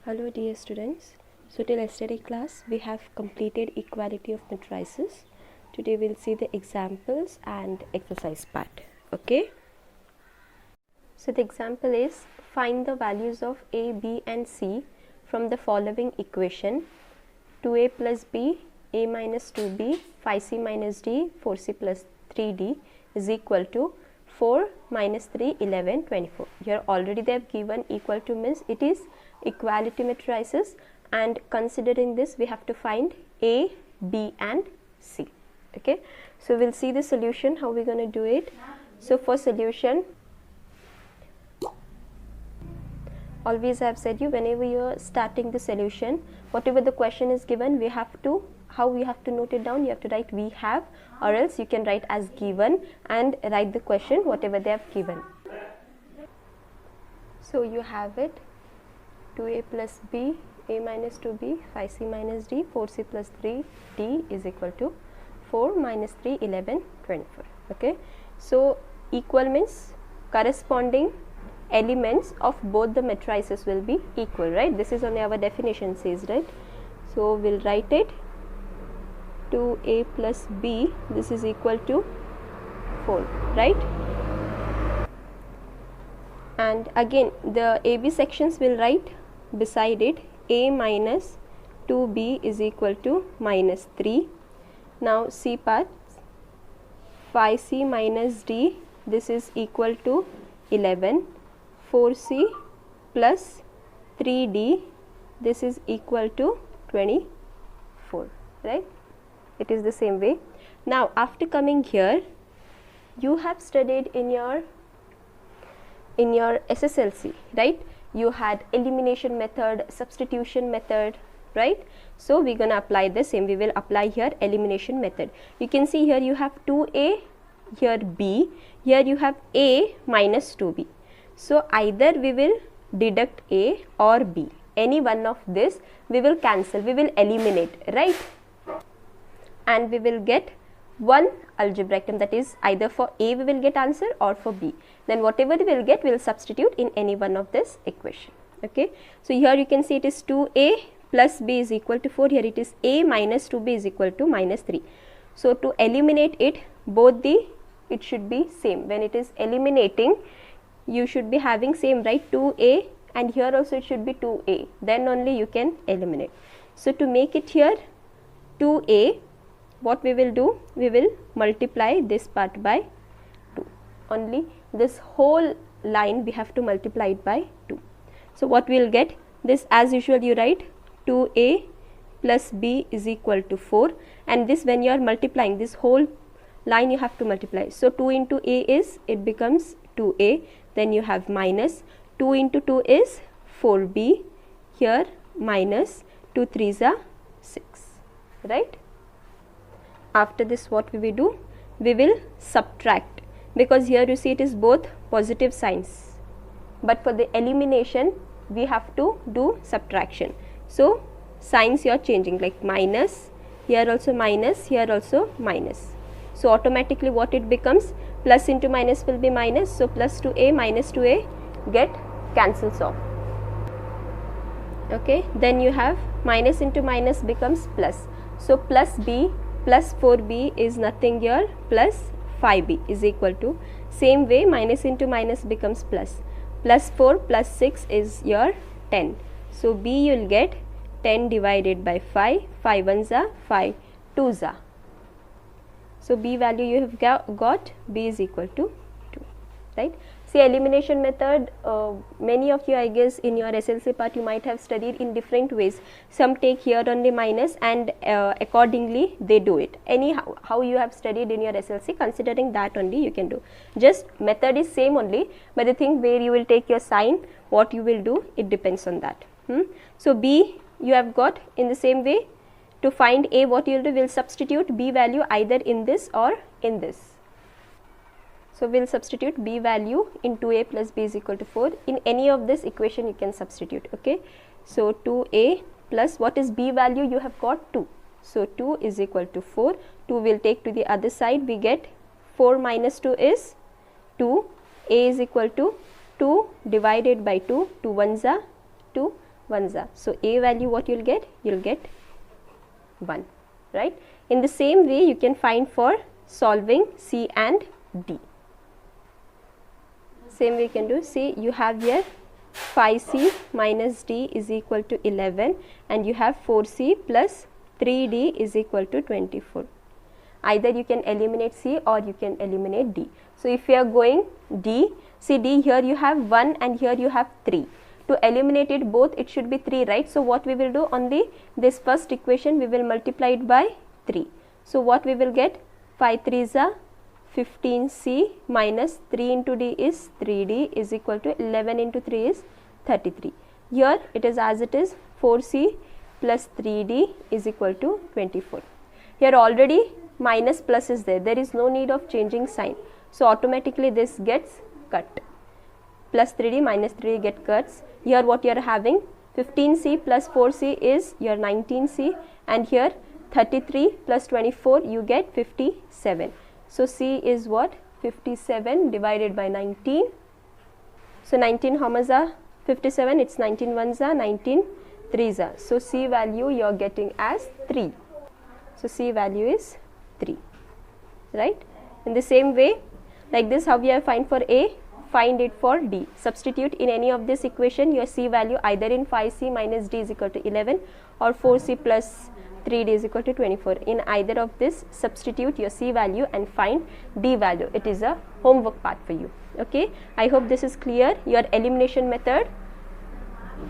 Hello dear students. So till yesterday class we have completed equality of matrices. Today we'll see the examples and exercise part. Okay. So the example is find the values of a, b and c from the following equation 2a plus b, a minus 2b, 5c minus d, 4c plus 3d is equal to 4 minus 3, 11, 24. Here already they have given equal to means it is equality matrices, and considering this we have to find a, b and c. Okay. So we'll see the solution, how we're going to do it. So for solution, always I have said you, whenever you are starting the solution, whatever the question is given, we have to, how we have to note it down, you have to write we have, or else you can write as given and write the question whatever they have given. So you have it 2a plus b, a minus 2b, 5c minus d, 4c plus 3d is equal to 4 minus 3, 11, 24. Okay. So equal means corresponding elements of both the matrices will be equal, right? This is only our definition says, right? So we'll write it 2a plus b, this is equal to 4, right? And again the AB sections will write beside it a minus 2b is equal to minus 3. Now C part 5c minus d, this is equal to 11. 4c plus 3d, this is equal to 24, right? It is the same way. Now after coming here, you have studied in your SSLC, right? You had elimination method, substitution method, right? So we're gonna apply the same. We will apply here elimination method. You can see here you have 2a, here b, here you have a minus 2b. So either we will deduct a or b, any one of this we will cancel, we will eliminate, right? And we will get one algebraic term, that is either for a we will get answer or for b. Then whatever we will get, we will substitute in any one of this equation. Okay. So here you can see it is 2a plus b is equal to 4, here it is a minus 2b is equal to minus 3. So to eliminate it, both it should be same. When it is eliminating, you should be having same, right? 2a, and here also it should be 2a, then only you can eliminate. So to make it here 2a, what we will do, we will multiply this part by 2, only this whole line we have to multiply it by 2. So what we will get, this as usual you write 2a plus b is equal to 4, and this when you are multiplying this whole line you have to multiply. So 2 into a is, it becomes 2a, then you have minus 2 into 2 is 4b, here minus 2 3s are 6, right? After this what we will do, we will subtract, because here you see it is both positive signs, but for the elimination we have to do subtraction. So signs you are changing, like minus, here also minus, here also minus. So automatically what it becomes, plus into minus will be minus, so plus 2a minus 2a get cancels off. Okay, then you have minus into minus becomes plus, so plus b plus 4b is nothing here, plus 5b is equal to, same way minus into minus becomes plus, plus 4 plus 6 is your 10. So b you will get 10 divided by 5, 5 ones are 5, 2s are. So b value you have got, b is equal to 2, right? See, elimination method, many of you I guess in your SLC part you might have studied in different ways. Some take here only minus and accordingly they do it. Anyhow, how you have studied in your SLC, considering that only you can do. Just method is same only, but the thing where you will take your sign, what you will do, it depends on that. So b you have got in the same way. To find a, what you will do, we will substitute b value either in this or in this. So we will substitute b value in 2a plus b is equal to 4. In any of this equation you can substitute. Okay. So 2a plus, what is b value, you have got 2. So 2 is equal to 4. 2 will take to the other side, we get 4 minus 2 is 2. A is equal to 2 divided by 2, 2 ones are 2, 1s are. So A value what you'll get? You'll get 1, right? In the same way you can find for solving C and D. Same way you can do. See, you have here 5C minus D is equal to 11 and you have 4C plus 3D is equal to 24. Either you can eliminate C or you can eliminate D. So if you are going D, see D, here you have 1 and here you have 3. To eliminate it both, it should be 3, right? So what we will do, only this first equation we will multiply it by 3. So what we will get? 5 3s are 15C minus 3 into D is 3D is equal to 11 into 3 is 33. Here it is as it is, 4C plus 3D is equal to 24. Here already minus plus is there is no need of changing sign. So automatically this gets cut. Plus 3D minus 3 get cuts. Here what you are having, 15C plus 4C is your 19C, and here 33 plus 24 you get 57. So C is what? 57 divided by 19. So 19 how much are? 57, it's 19 1s are, 19 3s are. So C value you are getting as 3. So C value is 3, right? In the same way, like this, how we have find for A, find it for D. Substitute in any of this equation your C value either in 5C minus D is equal to 11 or 4C plus 3D is equal to 24. In either of this, substitute your C value and find D value. It is a homework part for you. Okay, I hope this is clear. Your elimination method.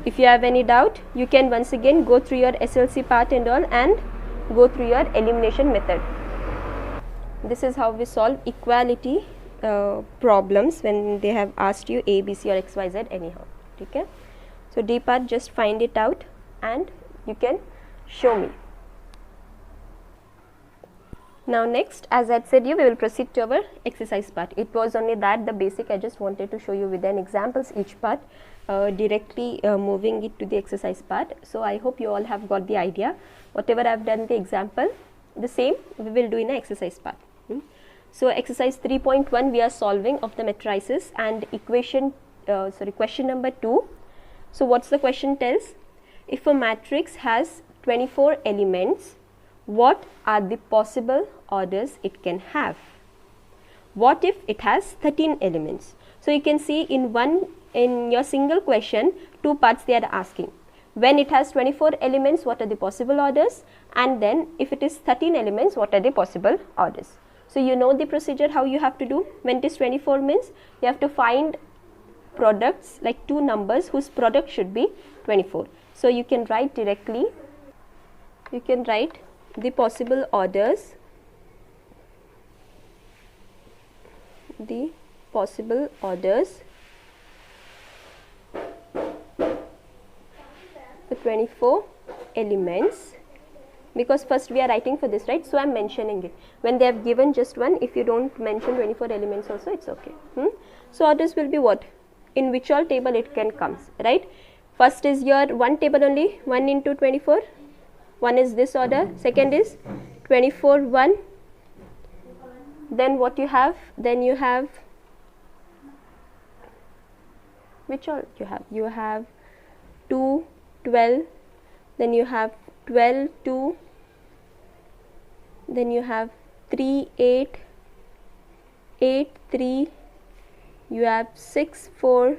If you have any doubt, you can once again go through your SLC part and all and go through your elimination method. This is how we solve equality problems when they have asked you A, B, C or X, Y, Z anyhow. Okay. So D part, just find it out and you can show me. Now next, as I had said you, we will proceed to our exercise part. It was only that the basic I just wanted to show you with an examples each part, directly moving it to the exercise part. So I hope you all have got the idea. Whatever I have done the example, the same we will do in an exercise part. So exercise 3.1 we are solving of the matrices and equation, question number 2. So what's the question tells? If a matrix has 24 elements, what are the possible orders it can have? What if it has 13 elements? So you can see in your single question, 2 parts they are asking. When it has 24 elements, what are the possible orders? And then if it is 13 elements, what are the possible orders? So you know the procedure how you have to do. When it is 24 means you have to find products like 2 numbers whose product should be 24. So you can write directly, you can write the possible orders, the possible orders for 24 elements, because first we are writing for this, right? So I am mentioning it. When they have given just one, if you don't mention 24 elements also, it's okay. So orders will be what? In which all table it can comes, right? First is your one table only, 1 into 24. One is this order, second is 24 1. Then what you have? Then you have, which all you have? You have 2 12, then you have 12 2, then you have 3 8 8 3, you have 6 4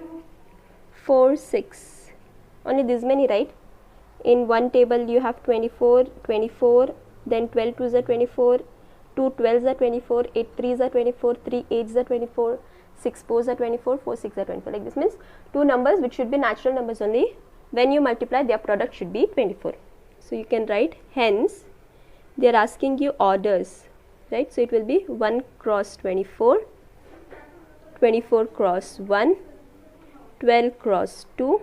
4 6. Only this many, right? In one table you have 24 24, then 12 2s are 24, 2 12s are 24, 8 3s are 24, 3 8s are 24, 6 4s are 24, 4 6 are 24. Like this means 2 numbers which should be natural numbers only. When you multiply, their product should be 24. So you can write, hence they are asking you orders, right? So it will be 1 cross 24, 24 cross 1, 12 cross 2,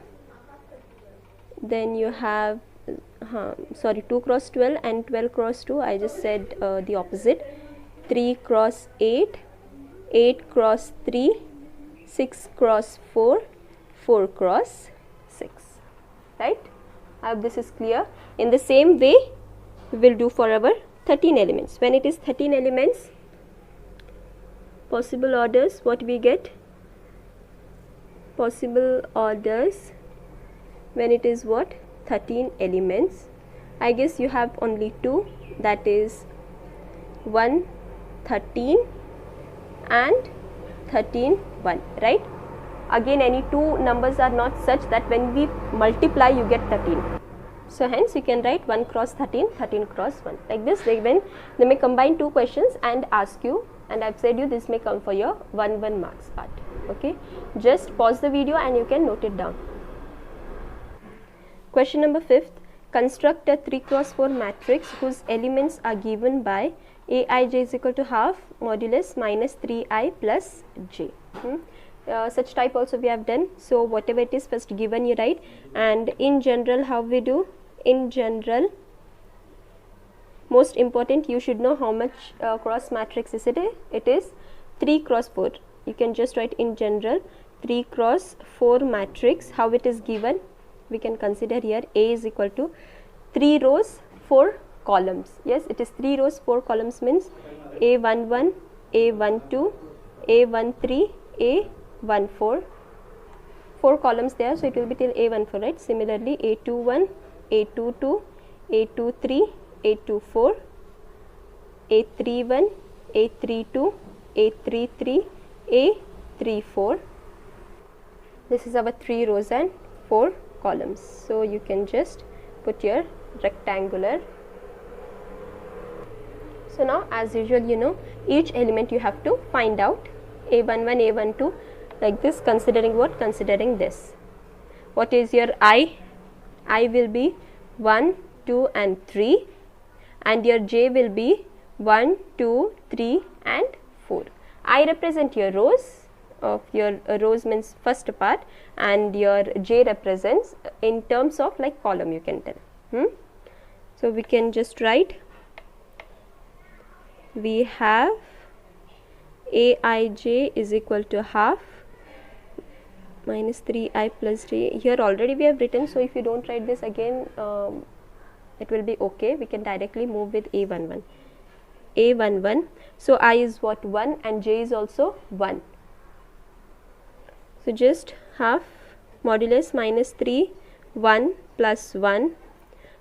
then you have 2 cross 12 and 12 cross 2, I just said the opposite, 3 cross 8, 8 cross 3, 6 cross 4, 4 cross 6, right? I hope this is clear. In the same way we will do for our 13 elements. When it is 13 elements, possible orders, what we get? Possible orders when it is what, 13 elements. I guess you have only 2, that is 1 13 and 13 1, right? Again, any two numbers are not such that when we multiply you get 13. So hence you can write 1 cross 13, 13 cross 1. Like this, they may combine two questions and ask you, and I've said you this may come for your 1 marks part. Okay, just pause the video and you can note it down. Question number 5th. Construct a 3 cross 4 matrix whose elements are given by Aij is equal to half modulus minus 3i plus j. Such type also we have done. So whatever it is first given you write, and in general how we do? In general, most important, you should know how much cross matrix is it? It is 3 cross 4. You can just write in general 3 cross 4 matrix. How it is given? We can consider here A is equal to 3 rows 4 columns. Yes, it is 3 rows 4 columns means A11, A12, A13, A14. 4 columns there, so it will be till A14, right? Similarly, A21, A22, A23, A24, A31, A32, A33, A34. This is our 3 rows and 4 columns. So you can just put your rectangular. So now as usual, you know, each element you have to find out. A11, A12, like this, considering what? Considering this. What is your I? I will be 1, 2 and 3, and your J will be 1, 2, 3 and 4. I represent your rows. Of your rows means first part, and your J represents in terms of like column, you can tell. So we can just write, we have Aij is equal to half minus 3i plus j. Here already we have written, so if you don't write this again, it will be okay. We can directly move with A11. A11, so I is what, 1, and j is also 1. So just half modulus minus 3, 1 plus 1.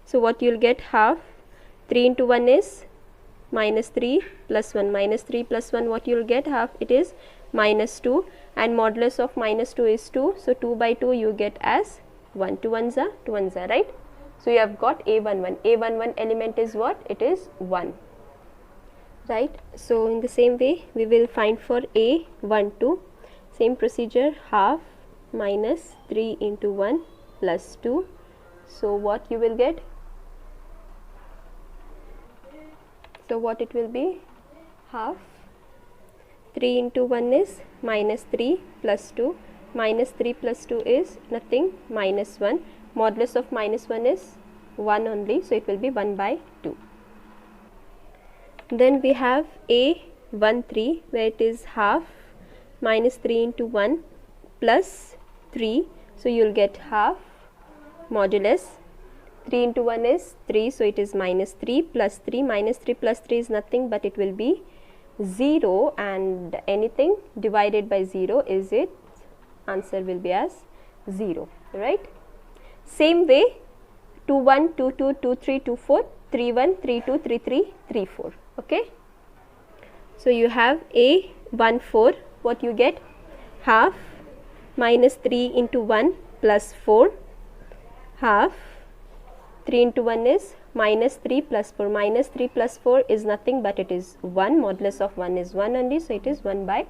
So what you will get, half 3 into 1 is minus 3 plus 1, minus 3 plus 1, what you will get, half, it is minus 2, and modulus of minus 2 is 2. So 2 by 2 you get as 1. 2 ones are 2 ones are, right? So you have got A11. A11 element is what? It is 1. Right? So in the same way we will find for A12. Same procedure, half minus 3 into 1 plus 2. So what you will get? So what it will be? Half 3 into 1 is minus 3 plus 2. Minus 3 plus 2 is nothing, minus 1. Modulus of minus 1 is 1 only, so it will be 1 by 2. Then we have A13, where it is half minus 3 into 1 plus 3, so you will get half modulus 3 into 1 is 3, so it is minus 3 plus 3. Minus 3 plus 3 is nothing, but it will be 0, and anything divided by 0 is its answer will be as 0, right? Same way, 2 1, 2 2, 2 3, 2 4, 3 1, 3 2, 3 3, 3 4. Okay. So you have A14. What you get? Half minus 3 into 1 plus 4. Half 3 into 1 is minus 3 plus 4. Minus 3 plus 4 is nothing, but it is 1. Modulus of 1 is 1 only, so it is 1 by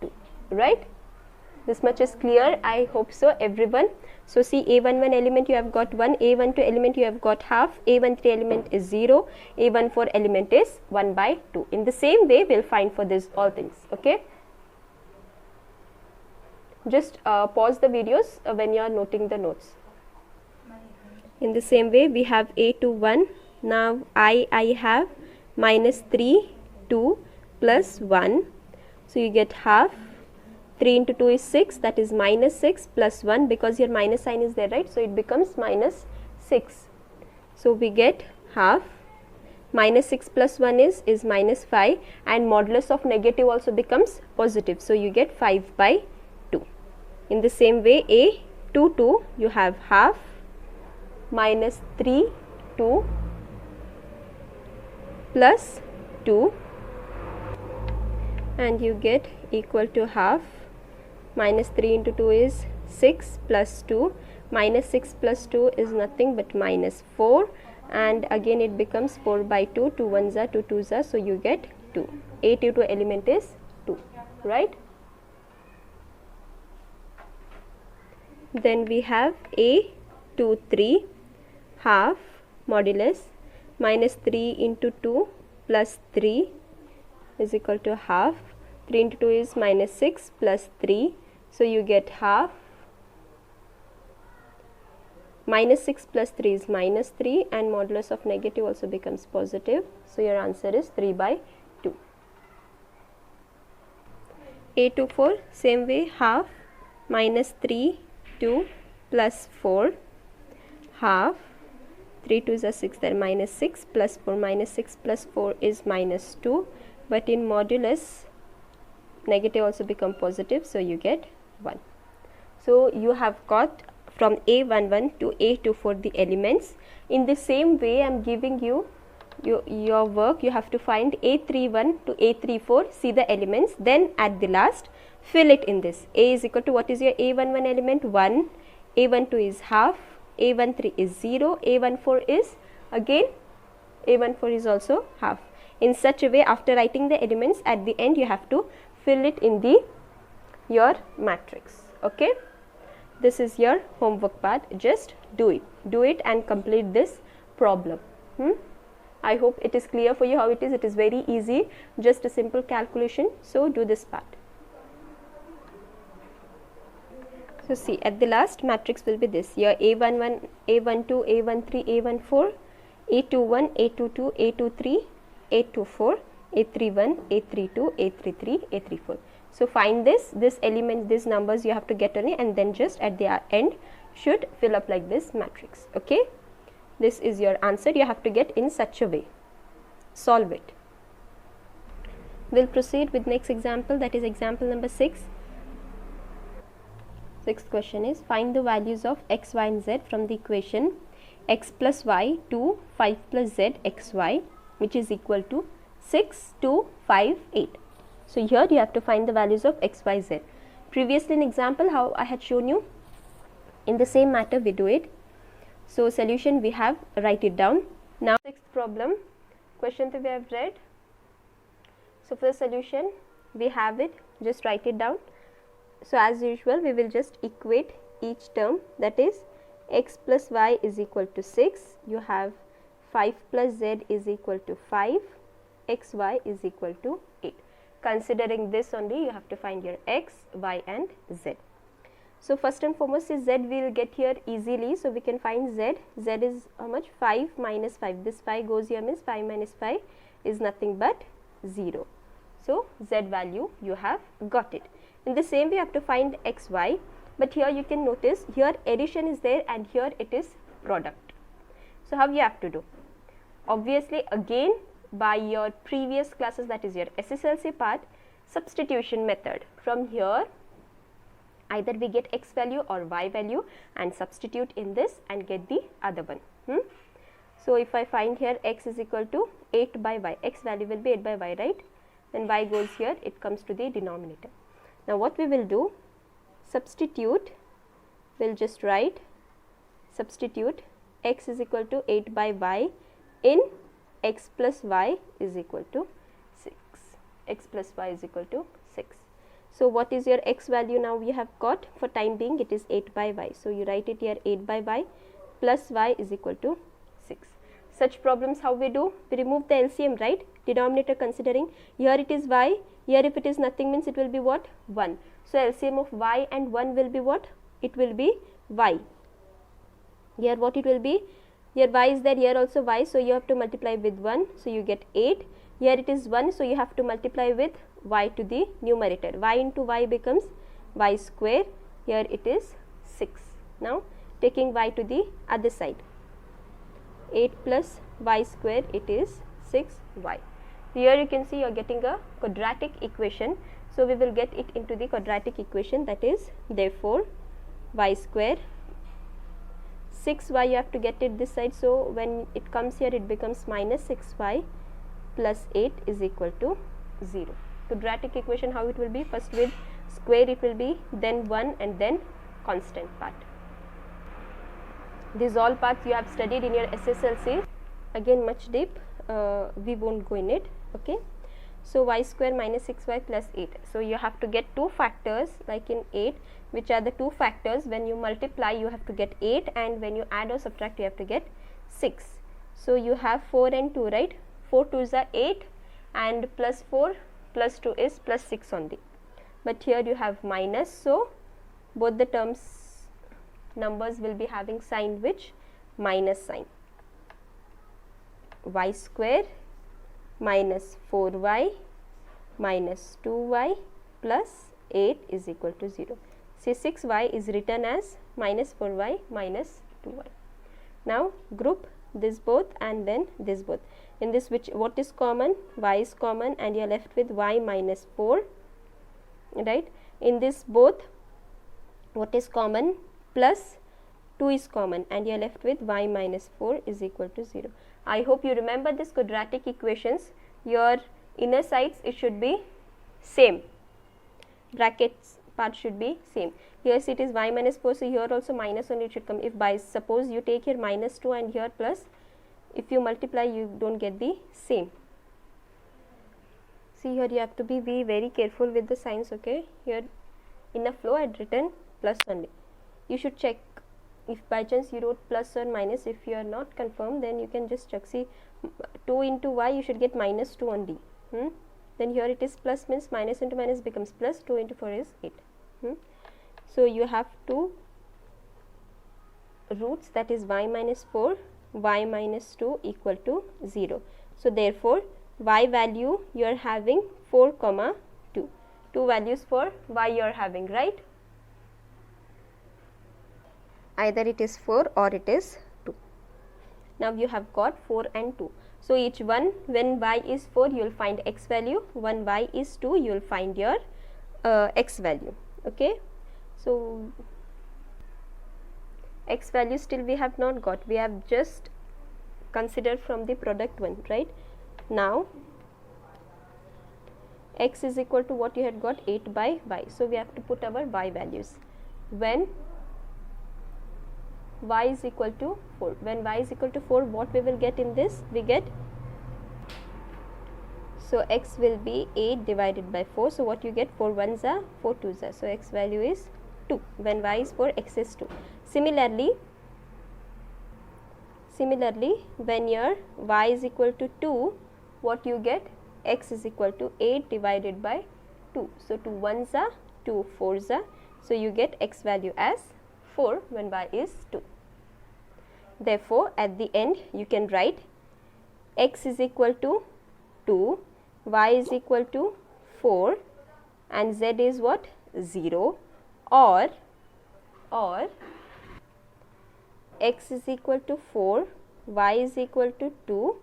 2. Right? This much is clear. I hope so, everyone. So see, A11 element you have got 1, A12 element you have got half, A13 element is 0, A14 element is 1 by 2. In the same way, we will find for this all things. Okay. Just pause the videos when you are noting the notes. In the same way, we have A21. Now I have minus 3, 2 plus 1. So you get half. 3 into 2 is 6, that is minus 6 plus 1, because your minus sign is there, right? So it becomes minus 6. So we get half. Minus 6 plus 1 is minus 5, and modulus of negative also becomes positive. So you get 5 by 2. In the same way, A22 you have half minus 3 2 plus 2, and you get equal to half. Minus 3 into 2 is 6 plus 2, minus 6 plus 2 is nothing but minus 4, and again it becomes 4 by 2, 2 ones are 2 twos are, so you get 2. A22 element is 2, right? Then we have A23 half modulus minus 3 into 2 plus 3 is equal to half. 3 into 2 is minus 6 plus 3, so you get half. Minus 6 plus 3 is minus 3, and modulus of negative also becomes positive, so your answer is 3 by 2. A24 same way, half minus 3 2 plus 4 half. 3 2s are 6, there minus 6 plus 4, minus 6 plus 4 is minus 2, but in modulus negative also become positive, so you get 1. So you have got from A11 to A24 the elements. In the same way I am giving you your work. You have to find A31 to A34, see the elements, then at the last fill it in this. A is equal to, what is your A11 element? 1, A12 is half, A13 is 0, A14 is again, A14 is also half. In such a way, after writing the elements, at the end you have to fill it in your matrix. Okay, this is your homework part. Just do it and complete this problem. I hope it is clear for you how it is. It is very easy, just a simple calculation. So do this part. So see, at the last matrix will be this: your A11, A12, A13, A14, A21, A22, A23, A24, A31, A32, A33, A34. So find this element, these numbers you have to get on it, and then just at the end should fill up like this matrix. Okay, this is your answer. You have to get in such a way. Solve it. We'll proceed with next example, that is example number 6. Sixth question is, find the values of x, y and z from the equation x plus y to 5 plus z xy, which is equal to 6, 2, 5, 8. So here you have to find the values of x, y, z. Previously in example how I had shown you, in the same matter we do it. So solution we have, write it down. Now sixth problem, question that we have read. So for the solution we have it, just write it down. So as usual we will just equate each term, that is x plus y is equal to 6, you have 5 plus z is equal to 5, xy is equal to 8. Considering this only you have to find your x, y and z. So first and foremost is z, we will get here easily, so we can find z. Z is how much? 5 minus 5, this 5 goes here, means 5 minus 5 is nothing but 0. So z value you have got it. In the same way you have to find x, y, but here you can notice here addition is there and here it is product. So how you have to do? Obviously again by your previous classes, that is your SSLC part, substitution method. From here either we get x value or y value and substitute in this and get the other one. So if I find here x is equal to 8 by y, x value will be 8 by y, right? Then y goes here, it comes to the denominator. Now what we will do, substitute, we'll just write substitute x is equal to 8 by y in x plus y is equal to 6, x plus y is equal to 6. So what is your x value now we have got? For time being it is 8 by y, so you write it here 8 by y plus y is equal to 6. Such problems how we do? We remove the LCM, right? Denominator considering, here it is y, here if it is nothing means it will be what? 1. So LCM of y and 1 will be what? It will be y. Here what it will be? Here y is there, here also y, so you have to multiply with 1, so you get 8. Here it is 1, so you have to multiply with y to the numerator. Y into y becomes y square, here it is 6. Now taking y to the other side, 8 plus y square, it is 6y. Here you can see you are getting a quadratic equation, so we will get it into the quadratic equation, that is therefore y square 6y you have to get it this side, so when it comes here it becomes minus 6y plus 8 is equal to 0. Quadratic equation, how it will be? First with square it will be, then 1, and then constant part. These all parts you have studied in your SSLC, again much deep, we won't go in it, okay. So y square minus 6y plus 8, so you have to get two factors like in 8, which are the two factors. When you multiply you have to get 8, and when you add or subtract you have to get 6. So you have 4 and 2, right? 4 2s are 8, and plus 4 plus 2 is plus 6 only, but here you have minus, so both the terms numbers will be having sign which? Minus sign. Y square minus 4y minus 2y plus 8 is equal to 0. See, 6y is written as minus 4y minus 2y. Now group this both and then this both. In this, which what is common? Y is common, and you are left with y minus 4, right? In this both, what is common? Plus 2 is common, and you are left with y minus 4 is equal to 0. I hope you remember this quadratic equations. Your inner sides it should be same, brackets part should be same. Here it is y minus 4, so here also minus only it should come. If by suppose you take here minus 2 and here plus, if you multiply you don't get the same. See, here you have to be very careful with the signs, okay. Here in a flow I had written plus only. You should check if by chance you wrote plus or minus. If you are not confirmed, then you can just check. See, 2 into y you should get minus 2 only. Then here it is plus, means minus into minus becomes plus, 2 into 4 is 8. So you have two roots, that is y minus 4, y minus 2 equal to 0. So therefore y value you are having 4 comma 2. Two values for y you are having, right? Either it is 4 or it is 2. Now you have got 4 and 2. So each one, when y is 4 you will find x value, when y is 2 you will find your x value, okay. So x value still we have not got, we have just considered from the product one, right? Now x is equal to what you had got, 8 by y. So we have to put our y values. When y is equal to 4, when y is equal to 4, what we will get in this? We get, so x will be 8 divided by 4. So what you get? 4 1s are 4 2s are. So x value is 2. When y is 4, x is 2. Similarly, when your y is equal to 2, what you get? X is equal to 8 divided by 2. So 2 1s are 2 4s are. So you get x value as 4 when y is 2. Therefore at the end you can write x is equal to 2, y is equal to 4, and z is what? 0, or x is equal to 4, y is equal to 2,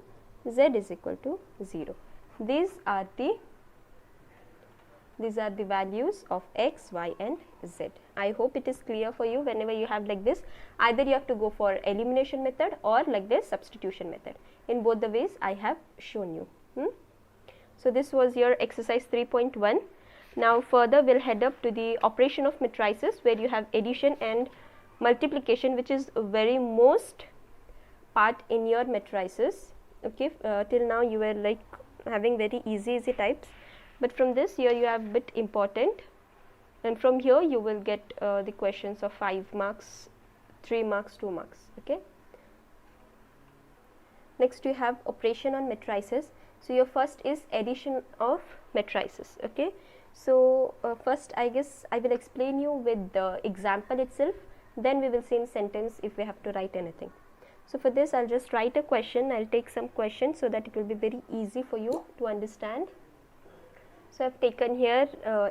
z is equal to 0. These are the values of x, y and z. I hope it is clear for you. Whenever you have like this, either you have to go for elimination method or like this substitution method. In both the ways I have shown you. So this was your exercise 3.1. Now further we'll head up to the operation of matrices, where you have addition and multiplication, which is very most part in your matrices, okay. Till now you were like having very easy types, but from this here you have bit important, and from here you will get the questions of 5 marks, 3 marks, 2 marks, okay. Next you have operation on matrices. So your first is addition of matrices, okay. So first I guess I will explain you with the example itself, then we will see in sentence if we have to write anything. So for this I'll just write a question, I'll take some questions so that it will be very easy for you to understand. So I've taken here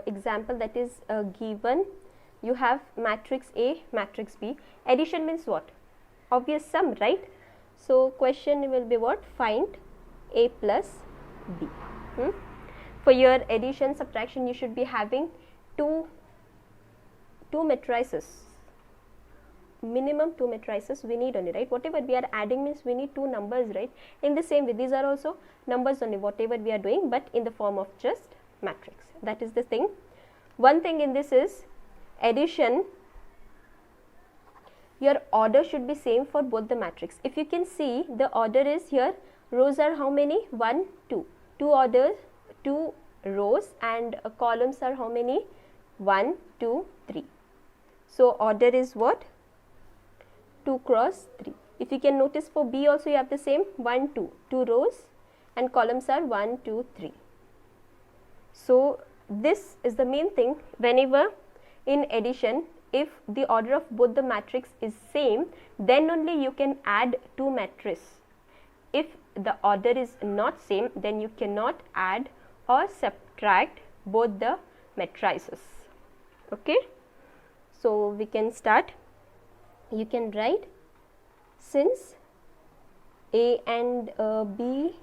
example, that is given you have matrix A, matrix B. Addition means what? Obvious sum, right? So question will be what? Find A plus B. For your addition subtraction you should be having two matrices. minimum 2 matrices we need only, right? Whatever we are adding means we need 2 numbers, right? In the same way, these are also numbers only, whatever we are doing, but in the form of just matrix. That is the thing. One thing in this is addition, your order should be same for both the matrix. If you can see, the order is here, rows are how many? 1, 2. 2 orders, 2 rows, and columns are how many? 1, 2, 3. So order is what? 2 cross 3. If you can notice, for B also you have the same, 1, 2. 2 rows and columns are 1, 2, 3. So this is the main thing. Whenever in addition, if the order of both the matrix is same, then only you can add 2 matrices. If the order is not same, then you cannot add or subtract both the matrices. Okay. So we can start. You can write, since A and B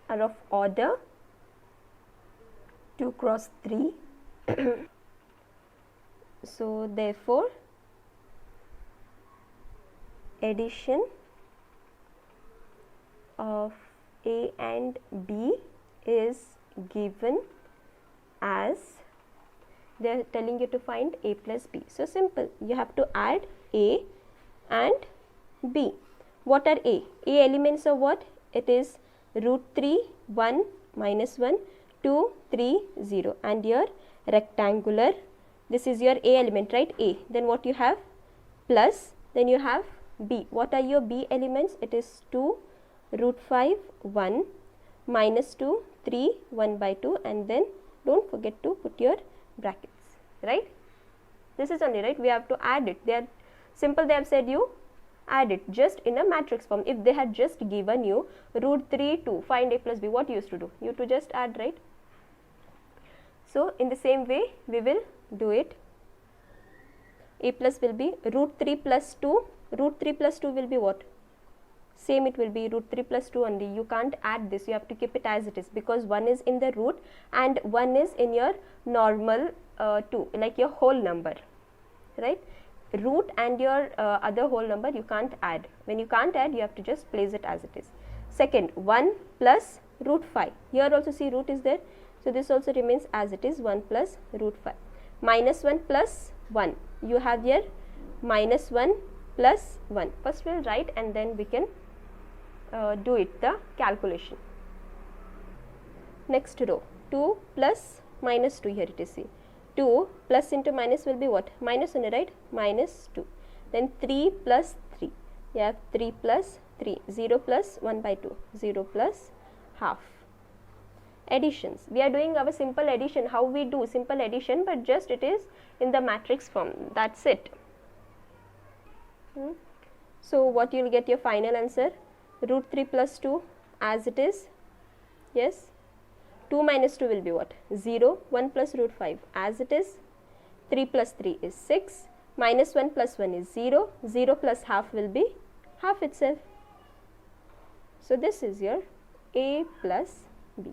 are of order 2 cross 3. So therefore addition of A and B is given as, they are telling you to find A plus B. So simple, you have to add A and B. What are A? A elements are what? It is root 3, 1, minus 1, 2, 3, 0, and your rectangular, this is your A element, right? A. Then what you have? Plus, then you have B. What are your B elements? It is 2, root 5, 1, minus 2, 3, 1 by 2, and then don't forget to put your brackets, right? This is only, right? We have to add it. They are simple, they have said you add it just in a matrix form. If they had just given you root 3, 2, find A plus B, what you used to do? You to just add, right? So in the same way we will do it. A plus will be root 3 plus 2. Root 3 plus 2 will be what? Same, it will be root 3 plus 2 only. You can't add this, you have to keep it as it is, because one is in the root and one is in your normal 2, like your whole number, right? Root and your other whole number you can't add. When you can't add, you have to just place it as it is. Second, 1 plus root 5. Here also see root is there. So this also remains as it is, 1 plus root 5. Minus 1 plus 1. You have here minus 1 plus 1. First we will write and then we can do it, the calculation. Next row, 2 plus minus 2, here it is, see. 2 plus into minus will be what? Minus only, right? Minus 2. Then 3 plus 3. You have 3 plus 3. 0 plus 1 by 2. 0 plus half. Additions. We are doing our simple addition. How we do simple addition, but just it is in the matrix form. That's it. So what you will get your final answer? Root 3 plus 2 as it is. Yes. 2 minus 2 will be what? 0. 1 plus root 5 as it is. 3 plus 3 is 6. Minus 1 plus 1 is 0. 0 plus half will be half itself. So this is your A plus B.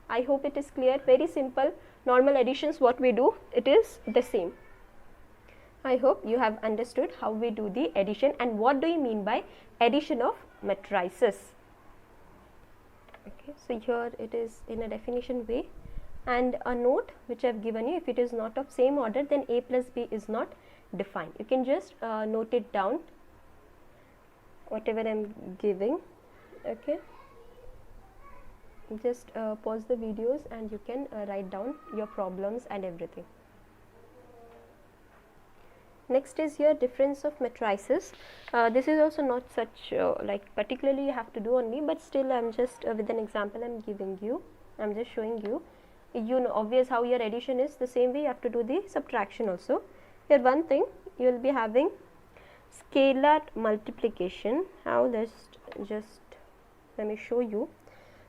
I hope it is clear. Very simple. Normal additions, what we do, it is the same. I hope you have understood how we do the addition and what do you mean by addition of matrices. Okay, so here it is in a definition way, and a note which I have given you, if it is not of same order, then A plus B is not defined. You can just note it down, whatever I am giving. Okay, just pause the videos and you can write down your problems and everything. Next is here difference of matrices. This is also not such like particularly you have to do only, but still I am just with an example I am giving you. I am just showing you. You know obvious how your addition is, the same way you have to do the subtraction also. Here one thing, you will be having scalar multiplication. How? Just let me show you.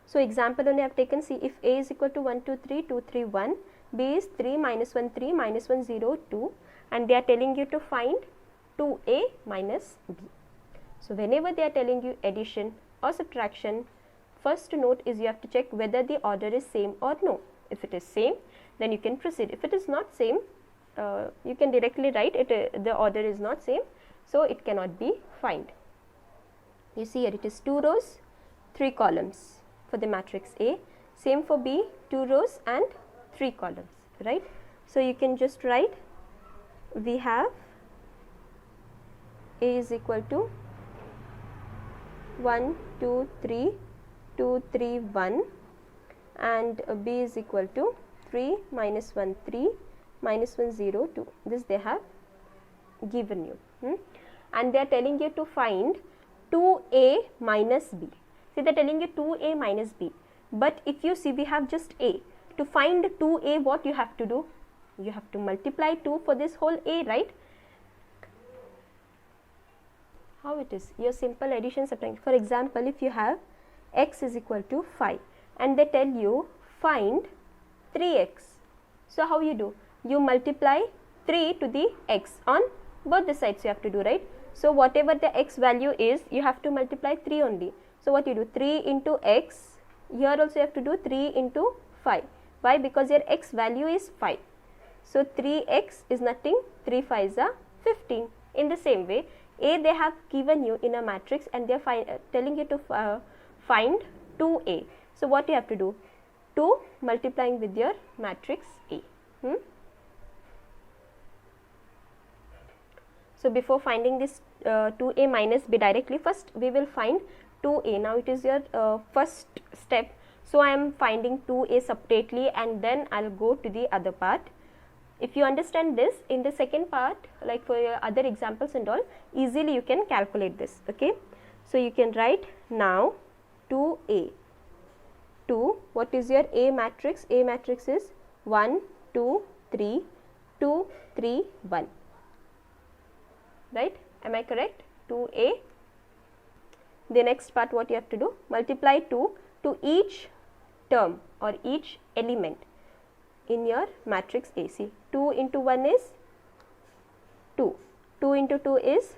So example only I have taken. See, if A is equal to 1 2 3 2 3 1, B is 3 minus 1 3 minus 1 0 2, and they are telling you to find 2A minus B. So whenever they are telling you addition or subtraction, first note is you have to check whether the order is same or no. If it is same, then you can proceed. If it is not same, you can directly write it, the order is not same, so it cannot be find. You see here it is 2 rows 3 columns for the matrix A, same for B, 2 rows and 3 columns, right. So you can just write, we have A is equal to 1 2 3 2 3 1 and B is equal to 3 minus 1 3 minus 1 0 2. This they have given you, and they are telling you to find 2A minus B. See, they are telling you 2A minus B, but if you see we have just A. To find 2A, what you have to do? You have to multiply 2 for this whole A, right? How it is? Your simple addition subtraction. For example, if you have x is equal to 5 and they tell you find 3x. So how you do? You multiply 3 to the x on both the sides you have to do, right? So whatever the x value is, you have to multiply 3 only. So what you do? 3 into x. Here also you have to do 3 into 5. Why? Because your x value is 5. So 3x is nothing, 3 5s are 15. In the same way, A they have given you in a matrix and they are telling you to find 2A. So what you have to do? 2 multiplying with your matrix A. So before finding this 2A minus B directly, first we will find 2A. Now it is your first step. So I am finding 2A separately and then I will go to the other part. If you understand this, in the second part, like for your other examples and all, easily you can calculate this, okay. So you can write now 2A. 2, what is your A matrix? A matrix is 1, 2, 3, 2, 3, 1, right? Am I correct? 2A. The next part, what you have to do? Multiply 2 to each term or each element in your matrix A. See, 2 into 1 is 2, 2 into 2 is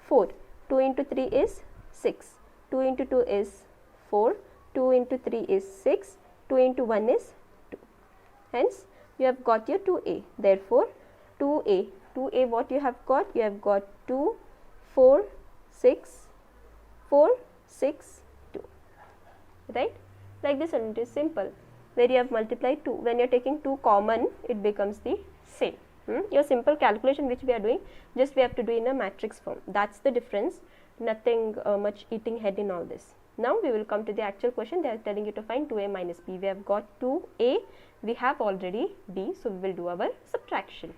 4, 2 into 3 is 6, 2 into 2 is 4, 2 into 3 is 6, 2 into 1 is 2. Hence, you have got your 2A. Therefore, 2A, what you have got? You have got 2, 4, 6, 4, 6, 2, right? Like this, and it is simple. Where you have multiplied 2. When you are taking 2 common, it becomes the same. Your simple calculation which we are doing, just we have to do in a matrix form. That's the difference. Nothing much eating head in all this. Now we will come to the actual question. They are telling you to find 2A minus B. We have got 2A. We have already B. So we will do our subtraction.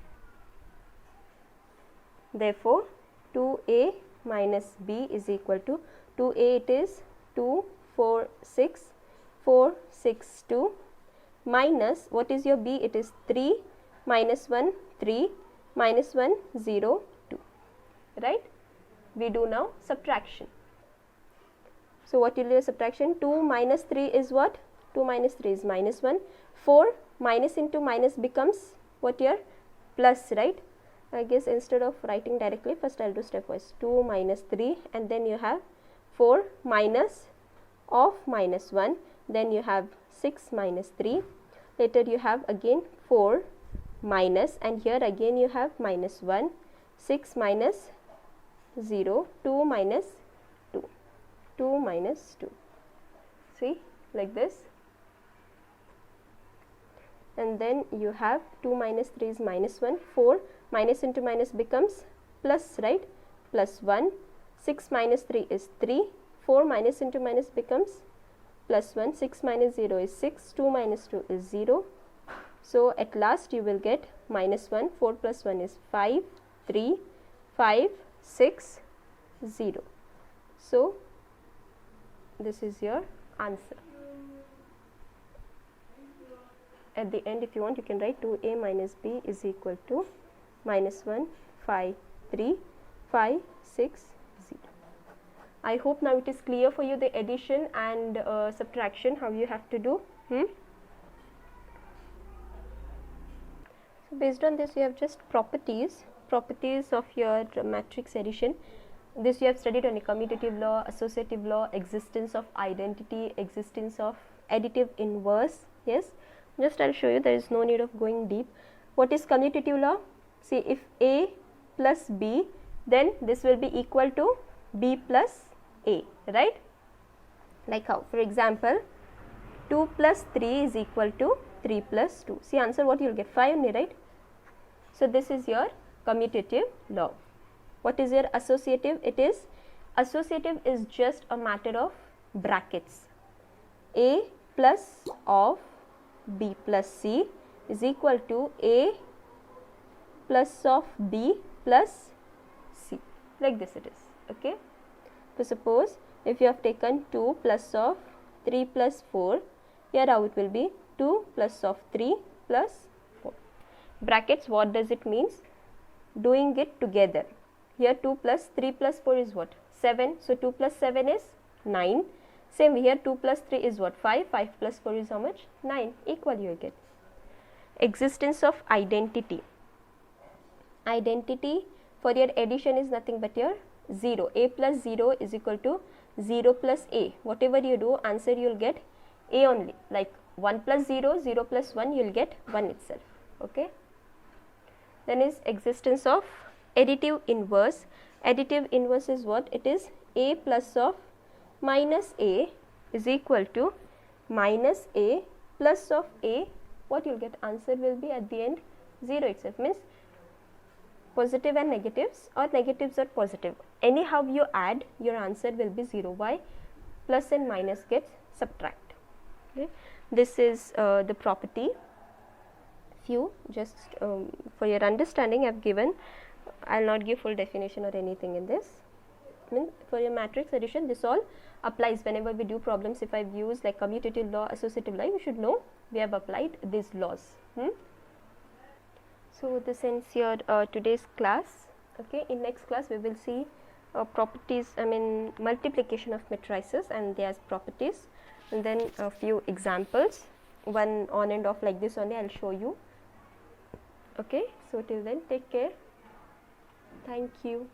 Therefore, 2A minus B is equal to 2A, it is 2, 4, 6, 4, 6, 2 minus, what is your B? It is 3 minus 1, 3 minus 1, 0, 2, right? We do now subtraction. So what will your subtraction? 2 minus 3 is what? 2 minus 3 is minus 1. 4 minus into minus becomes what here? Plus, right? I guess instead of writing directly, first I will do stepwise. 2 minus 3 and then you have 4 minus of minus 1. Then you have 6 minus 3. Later you have again 4 minus, and here again you have minus 1. 6 minus 0. 2 minus 2. 2 minus 2. See, like this. And then you have 2 minus 3 is minus 1. 4 minus into minus becomes plus, right? Plus 1. 6 minus 3 is 3. 4 minus into minus becomes plus 1. 6 minus 0 is 6. 2 minus 2 is 0. So at last you will get minus 1. 4 plus 1 is 5. 3, 5, 6, 0. So this is your answer. At the end, if you want, you can write 2A minus B is equal to minus 1, 5, 3, 5, 6, 0. I hope now it is clear for you the addition and subtraction, how you have to do. So based on this, you have just properties of your matrix addition. This you have studied on the commutative law, associative law, existence of identity, existence of additive inverse. Yes, just I will show you, there is no need of going deep. What is commutative law? See, if A plus B then this will be equal to B plus A, right? Like how? For example, 2 plus 3 is equal to 3 plus 2. See answer what you will get, 5 only, right? So this is your commutative law. What is your associative? It is, associative is just a matter of brackets. A plus of B plus C is equal to A plus of B plus C, like this it is, okay. So suppose if you have taken 2 plus of 3 plus 4, here how it will be 2 plus of 3 plus 4. Brackets, what does it means? Doing it together. Here 2 plus 3 plus 4 is what? 7. So 2 plus 7 is 9. Same here 2 plus 3 is what? 5. 5 plus 4 is how much? 9. Equal you get. Existence of identity. Identity for your addition is nothing but your 0. A plus 0 is equal to 0 plus A. Whatever you do, answer you will get A only. Like 1 plus 0, 0 plus 1, you will get 1 itself. Okay. Then is existence of additive inverse. Additive inverse is what? It is A plus of minus A is equal to minus A plus of A. What you will get? Answer will be at the end 0 itself. Means positive and negatives, or negatives or positive. Anyhow you add, your answer will be 0. Why? Plus and minus gets subtract. Okay. This is the property. Few just for your understanding I have given. I will not give full definition or anything in this. For your matrix addition, this all applies whenever we do problems. If I have used like commutative law, associative law, you should know we have applied these laws. So this ends your today's class. Okay, in next class we will see properties, multiplication of matrices and their properties, and then a few examples, one on and off like this only I will show you. Okay, so till then take care. Thank you.